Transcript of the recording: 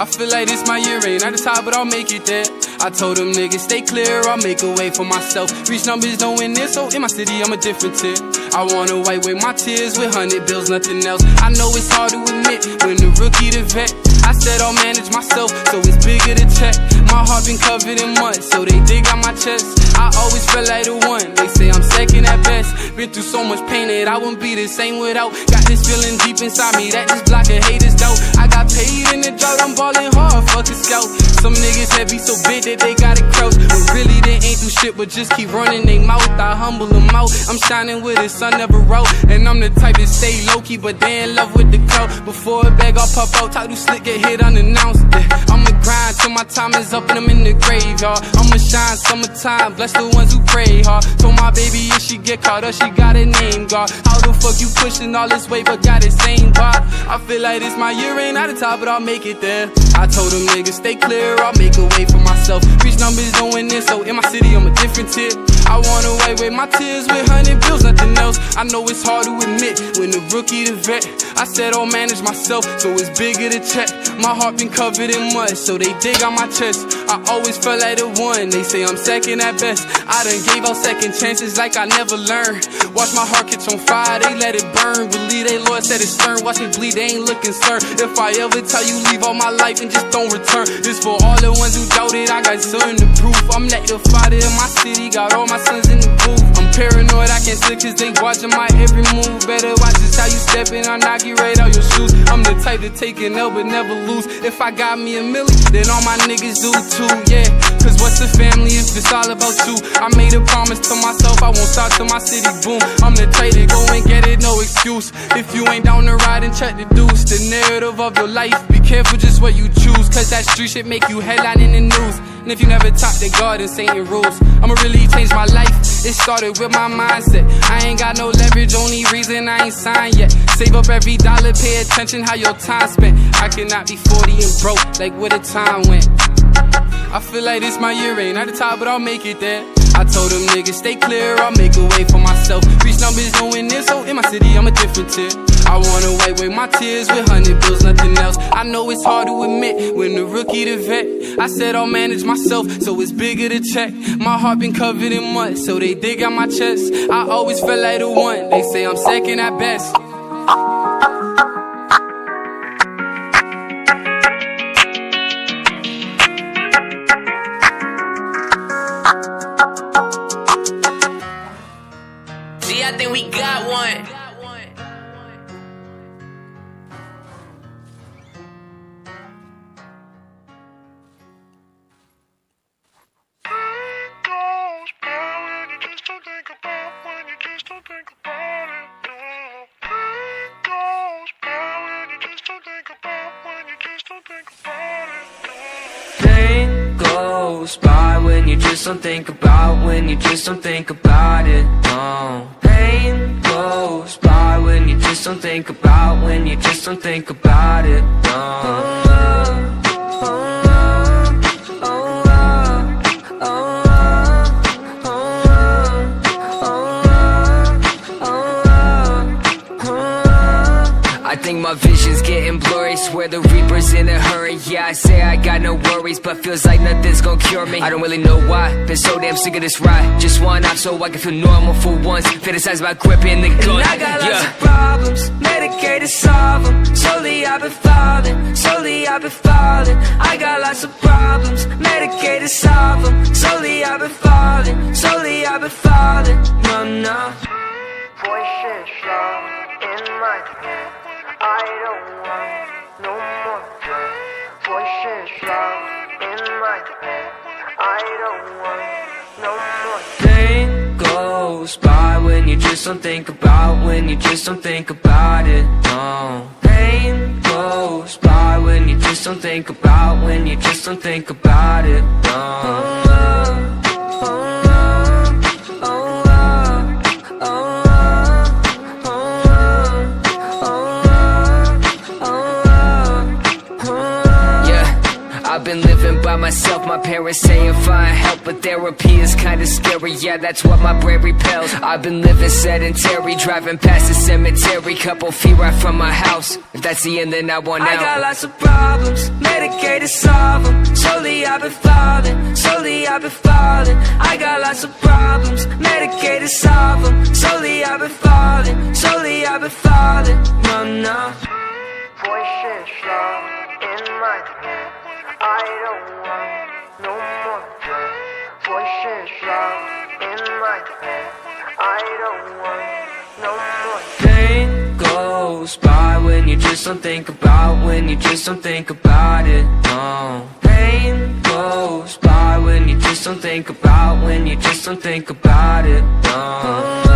I feel like this my year, ain't at the top, but I'll make it there. I told them niggas stay clear, I'll make a way for myself. Reach numbers, no in there, so in my city I'm a different tier. I wanna wipe away my tears with 100 bills, nothing else. I know it's hard to admit when the rookie to vet. I said I'll manage myself, so it's bigger to check. My heart been covered in mud, so they dig out my chest. I always felt like the one, they say I'm second at best. Been through so much pain that I wouldn't be the same without. Got this feeling deep inside me that this block of haters doubt. I got paid in the drought, I'm ballin' hard, fuck a scout. Some niggas heavy so big that they gotta crouch, but really they ain't do shit but just keep running they mouth. I humble them out, I'm shining with the sun never out. And I'm the type to stay low-key, but they in love with the crowd. Before a bag I'll pop out, talk to slick, get hit unannounced. Yeah, I'ma grind till my time is up and I'm in the graveyard. I'ma shine summertime, bless the ones who pray hard. Told my baby if she get caught up, she got a name guard. How the fuck you pushing all this weight but got the same vibe? I feel like this my year, ain't at the top, but I'll make it there. I told them niggas stay clear, I'll make a way for myself. Reach numbers, no in there, so in my city I'm a different tier. I wanna wipe away my tears with 100 bills, nothing else. I know it's hard to admit when the rookie to vet. I said I'll manage myself, so it's bigger to check. My heart been covered in mud, so they dig out my chest. I always felt like the one, they say I'm second at best. I done gave out second chances like I never learned. Watch my heart catch on fire, they let it burn. Believe they Lord said it's stern, watch me bleed, they ain't looking stern. If I ever tell you leave all my life and just don't return, this for all the ones who doubted, I got something to prove. I'm like the father in my city, got all my sons in the booth. I'm paranoid, I can't sleep cause they watching my every move. Better watch this how you steppin', I'll knock you right out your shoes. I'm the type to take an L but never lose. If I got me a milli, then all my niggas do too, yeah. Cause what's a family if it's all about you? I made a promise to myself, I won't stop till my city boom. I'm the type to go and get it, no excuse. If you ain't down to ride and check the deuce, the narrative of your life, be careful just what you choose. Cause that street shit make you headline in the news. And if you never talk to God and Satan rules, I'ma really change my life. It started with my mindset. I ain't got no leverage, only reason I ain't signed yet. Save up every dollar, pay attention how your time spent. I cannot be 40 and broke, like where the time went. I feel like this my year, ain't at the top, but I'll make it there. I told them niggas stay clear, I'll make a way for myself. Reach numbers, no in there, so in my city I'm a different tier. I wanna wipe away my tears with 100 bills, nothing else. I know it's hard to admit when the rookie to vet. I said I'll manage myself, so it's bigger to check. My heart been covered in mud, so they dig out my chest. I always felt like the one, they say I'm second at best. See, I think we got one. Pain goes by when you just don't think about, when you just don't think about it, no. Pain goes by when you just don't think about, when you just don't think about it, no. I think my vision's getting blurry, swear the Reaper's in a hurry. Yeah, I say I got no worries, but feels like nothing's gonna cure me. I don't really know why, been so damn sick of this ride. Just one off so I can feel normal for once. Fantasize about gripping the gun. And I got lots of problems, medicated to solve them. Slowly I've been falling, slowly I've been falling. I got lots of problems, medicated to solve them. Slowly I've been falling, slowly I've been falling. No, no. Voices loud in my head, I don't want no more drugs. Voices loud in my head, I don't want no more. Pain goes by when you just don't think about, when you just don't think about it, no. Pain goes by when you just don't think about, when you just don't think about it, no. I've been living by myself, my parents saying fine. help, but therapy is kinda scary. Yeah, that's what my brain repels. I've been living sedentary, driving past the cemetery, couple feet right from my house. If that's the end, then I want out. I got lots of problems, medicated, solve them. Slowly I've been falling, slowly I've been falling. I got lots of problems, medicated, solve them. Slowly I've been falling, slowly I've been falling. No, no. Voices loud in my head. I don't want no more pain. Voices loud in my head. I don't want no more Pain goes by when you just don't think about, when you just don't think about it, no. Pain goes by when you just don't think about, when you just don't think about it, no.